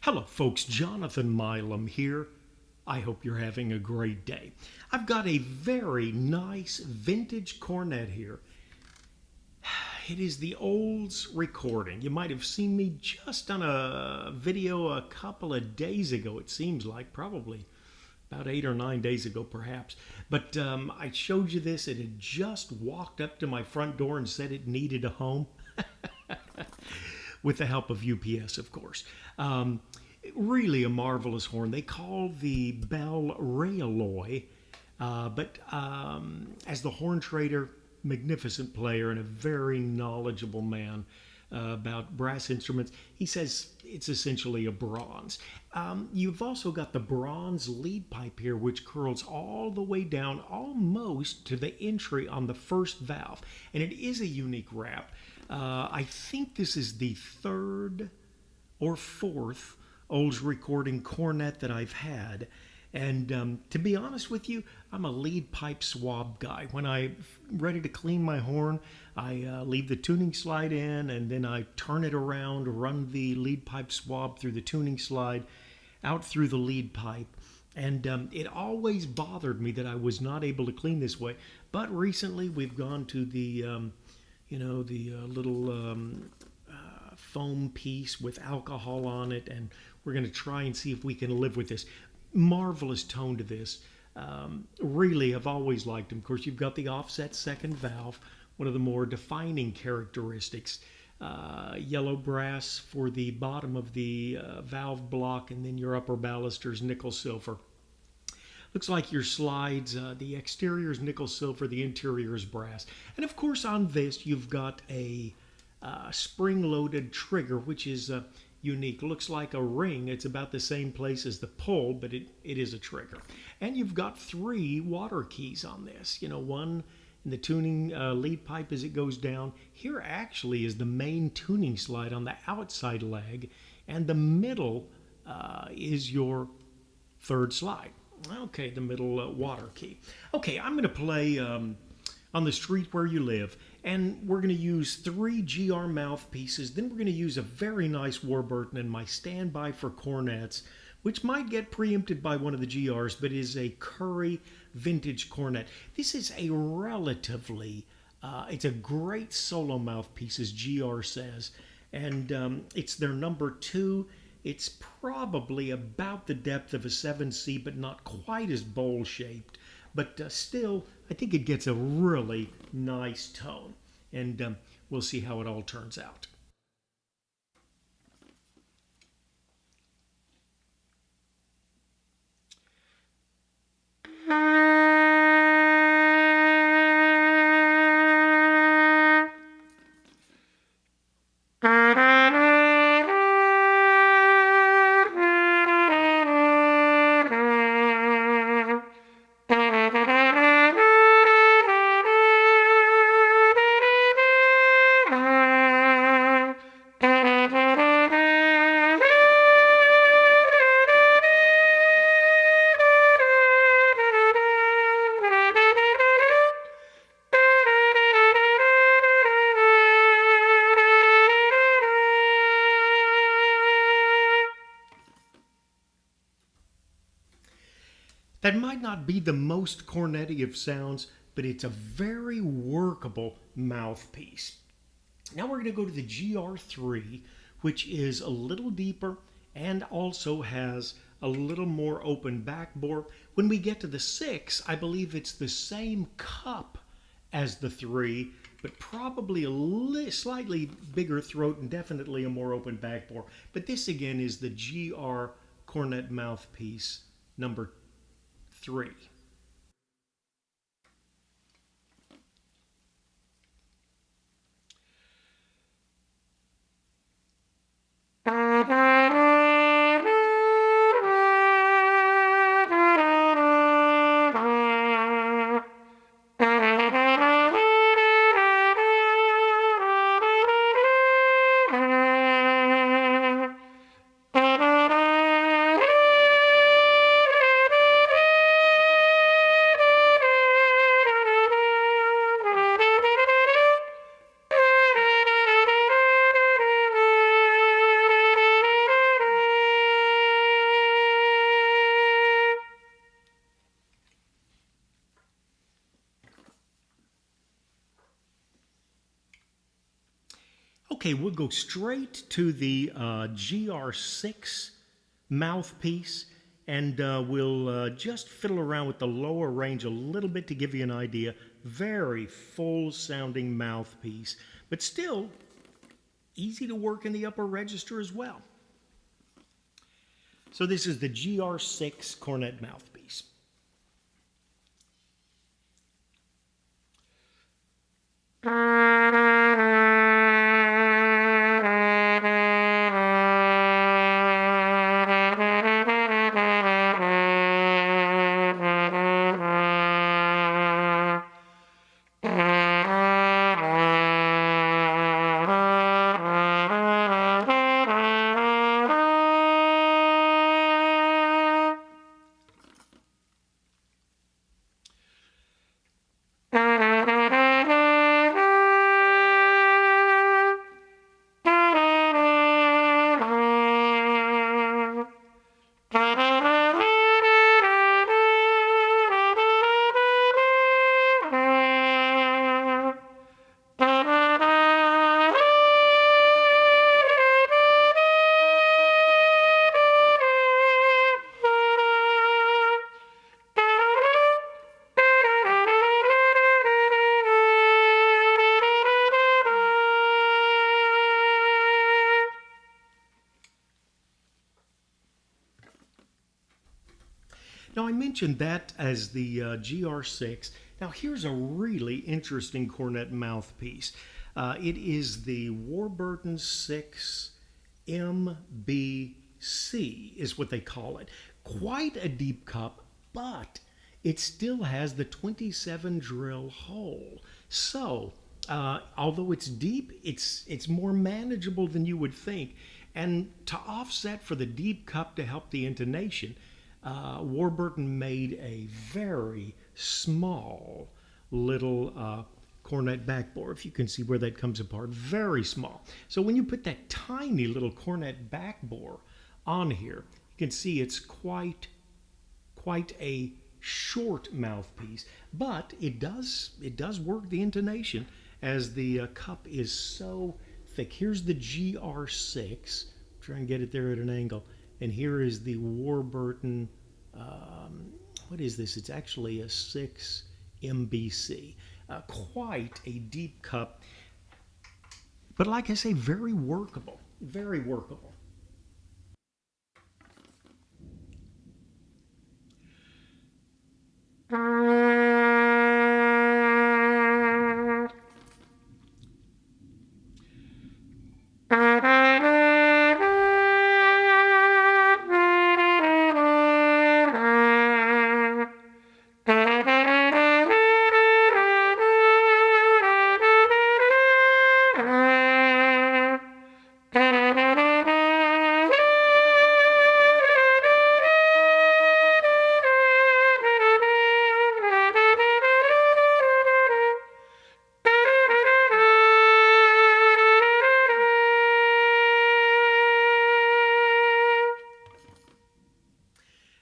Hello, folks. Jonathan Milam here. I hope you're having a great day. I've got a very nice vintage cornet here. It is the Olds recording. You might have seen me just on a video a couple of days ago, it seems like, probably about 8 or 9 days ago, perhaps. But I showed you this. It had just walked up to my front door and said it needed a home. With the help of UPS, of course. Really a marvelous horn. They call the bell Re-O-Loy, but as the horn trader, magnificent player and a very knowledgeable man about brass instruments, he says it's essentially a bronze. You've also got the bronze lead pipe here, which curls all the way down almost to the entry on the first valve, and it is a unique wrap. I think this is the third or fourth Olds Recording Cornet that I've had. And to be honest with you, I'm a lead pipe swab guy. When I'm ready to clean my horn, I leave the tuning slide in and then I turn it around, run the lead pipe swab through the tuning slide, out through the lead pipe. And it always bothered me that I was not able to clean this way. But recently we've gone to the little foam piece with alcohol on it, and we're going to try and see if we can live with this. Marvelous tone to this. Really, I've always liked them. Of course, you've got the offset second valve, one of the more defining characteristics. Yellow brass for the bottom of the valve block, and then your upper balusters, nickel silver. Looks like your slides, the exterior is nickel silver, the interior is brass. And of course on this you've got a spring-loaded trigger, which is unique. Looks like a ring. It's about the same place as the pull, but it is a trigger. And you've got 3 water keys on this. One in the tuning lead pipe as it goes down. Here actually is the main tuning slide on the outside leg, and the middle is your third slide. Okay, the middle water key. Okay, I'm going to play on the street where you live, and we're going to use 3 GR mouthpieces. Then we're going to use a very nice Warburton and my standby for cornets, which might get preempted by one of the GRs, but is a Curry vintage cornet. This is a relatively, it's a great solo mouthpiece, as GR says, and it's their number 2. It's probably about the depth of a 7C, but not quite as bowl-shaped. But still, I think it gets a really nice tone. And we'll see how it all turns out. That might not be the most cornety of sounds, but it's a very workable mouthpiece. Now we're going to go to the GR3, which is a little deeper and also has a little more open backbore. When we get to the 6, I believe it's the same cup as the 3, but probably a slightly bigger throat and definitely a more open backbore. But this again is the GR Cornet mouthpiece number 3. Okay, we'll go straight to the GR6 mouthpiece, and we'll just fiddle around with the lower range a little bit to give you an idea. Very full sounding mouthpiece, but still easy to work in the upper register as well. So this is the GR6 Cornet mouthpiece. Now, I mentioned that as the GR6. Now, here's a really interesting cornet mouthpiece. It is the Warburton 6 MBC is what they call it. Quite a deep cup, but it still has the 27 drill hole. So, although it's deep, it's more manageable than you would think. And to offset for the deep cup to help the intonation, Warburton made a very small little cornet backbore. If you can see where that comes apart, very small. So when you put that tiny little cornet backbore on here, you can see it's quite a short mouthpiece, but it does work the intonation as the cup is so thick. Here's the GR6. Try and get it there at an angle. And here is the Warburton, what is this? It's actually a 6 MBC. Quite a deep cup, but like I say, very workable, very workable.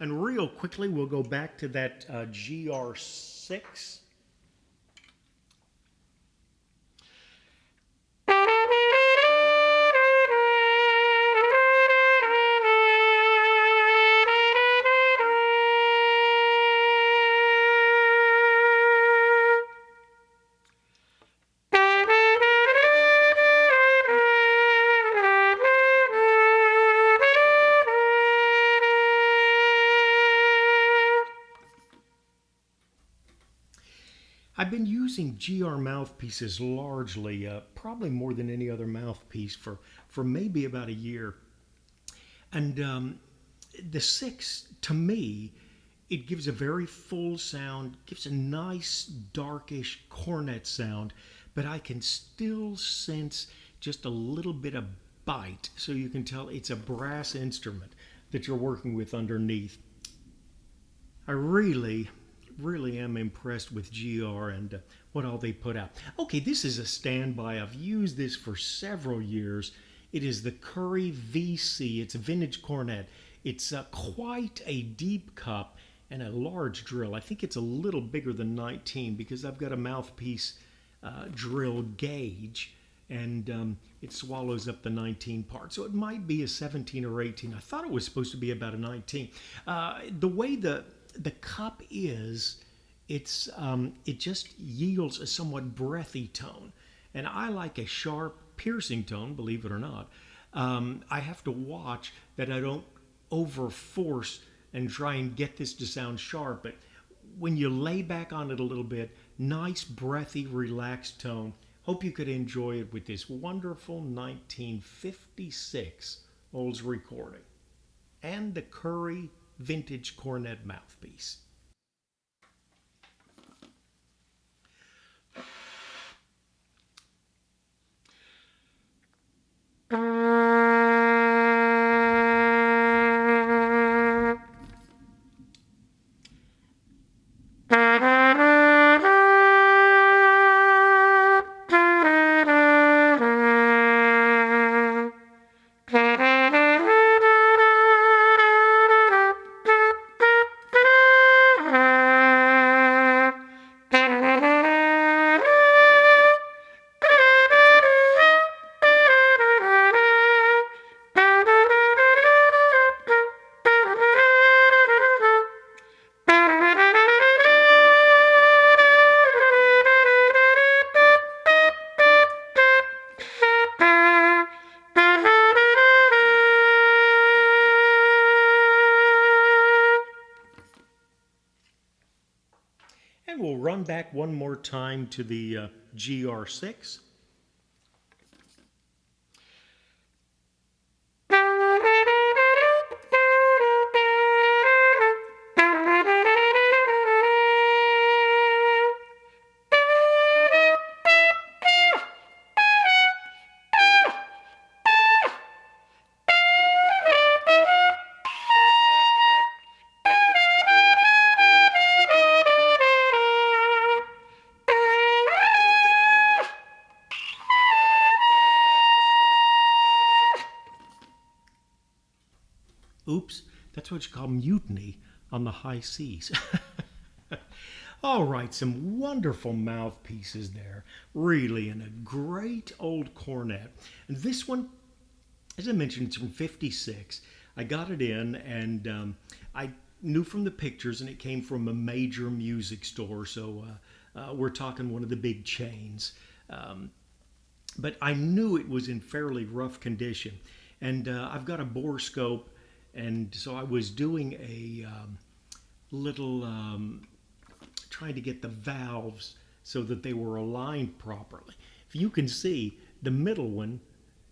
And real quickly, we'll go back to that GR6. I've been using GR mouthpieces largely, probably more than any other mouthpiece for maybe about a year. And the 6, to me, it gives a very full sound, gives a nice darkish cornet sound, but I can still sense just a little bit of bite, so you can tell it's a brass instrument that you're working with underneath. I really am impressed with GR and what all they put out. Okay, this is a standby. I've used this for several years. It is the Curry VC. It's a vintage cornet. It's quite a deep cup and a large drill. I think it's a little bigger than 19 because I've got a mouthpiece drill gauge, and it swallows up the 19 part. So it might be a 17 or 18. I thought it was supposed to be about a 19. The way the cup is, it just yields a somewhat breathy tone. And I like a sharp, piercing tone, believe it or not. I have to watch that I don't overforce and try and get this to sound sharp. But when you lay back on it a little bit, nice, breathy, relaxed tone. Hope you could enjoy it with this wonderful 1956 Olds recording and the Curry Vintage Cornet mouthpiece. And we'll run back one more time to the GR6. Oops, that's what you call mutiny on the high seas. All right, some wonderful mouthpieces there, really, and a great old cornet. And this one, as I mentioned, it's from '56. I got it in, and I knew from the pictures, and it came from a major music store, so we're talking one of the big chains. But I knew it was in fairly rough condition. And I've got a bore scope, and so I was doing a little, trying to get the valves so that they were aligned properly. If you can see, the middle one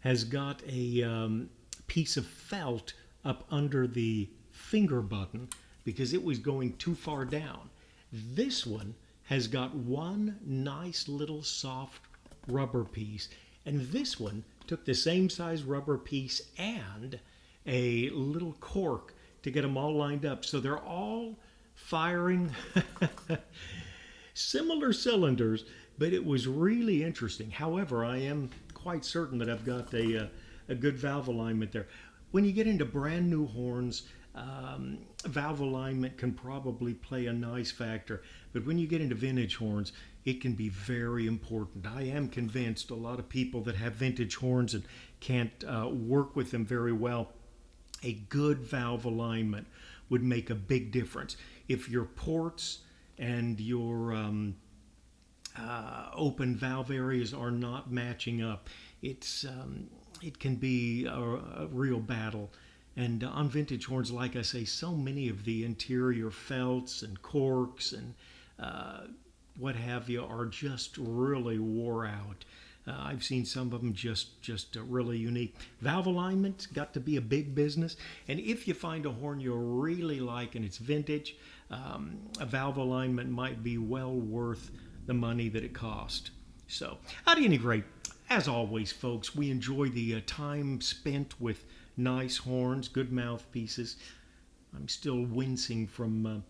has got a piece of felt up under the finger button because it was going too far down. This one has got one nice little soft rubber piece, and this one took the same size rubber piece and a little cork to get them all lined up. So they're all firing similar cylinders, but it was really interesting. However, I am quite certain that I've got a good valve alignment there. When you get into brand new horns, valve alignment can probably play a nice factor, but when you get into vintage horns, it can be very important. I am convinced a lot of people that have vintage horns and can't work with them very well, a good valve alignment would make a big difference. If your ports and your open valve areas are not matching up, it can be a real battle. And on vintage horns, like I say, so many of the interior felts and corks and what have you are just really wore out. I've seen some of them just really unique. Valve alignment's got to be a big business. And if you find a horn you really like and it's vintage, a valve alignment might be well worth the money that it cost. So, at any rate, as always, folks, we enjoy the time spent with nice horns, good mouthpieces. I'm still wincing from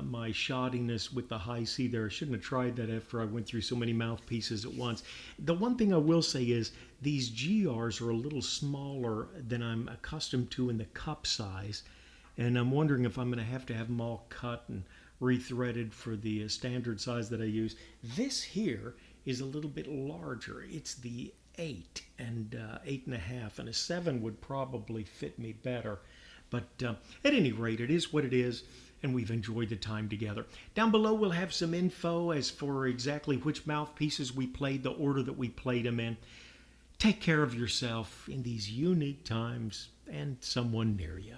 my shoddiness with the high C there. I shouldn't have tried that after I went through so many mouthpieces at once. The one thing I will say is these GRs are a little smaller than I'm accustomed to in the cup size, and I'm wondering if I'm going to have them all cut and rethreaded for the standard size that I use. This here is a little bit larger. It's the 8 and 8.5, and a 7 would probably fit me better. But at any rate, it is what it is, and we've enjoyed the time together. Down below, we'll have some info as for exactly which mouthpieces we played, the order that we played them in. Take care of yourself in these unique times and someone near you.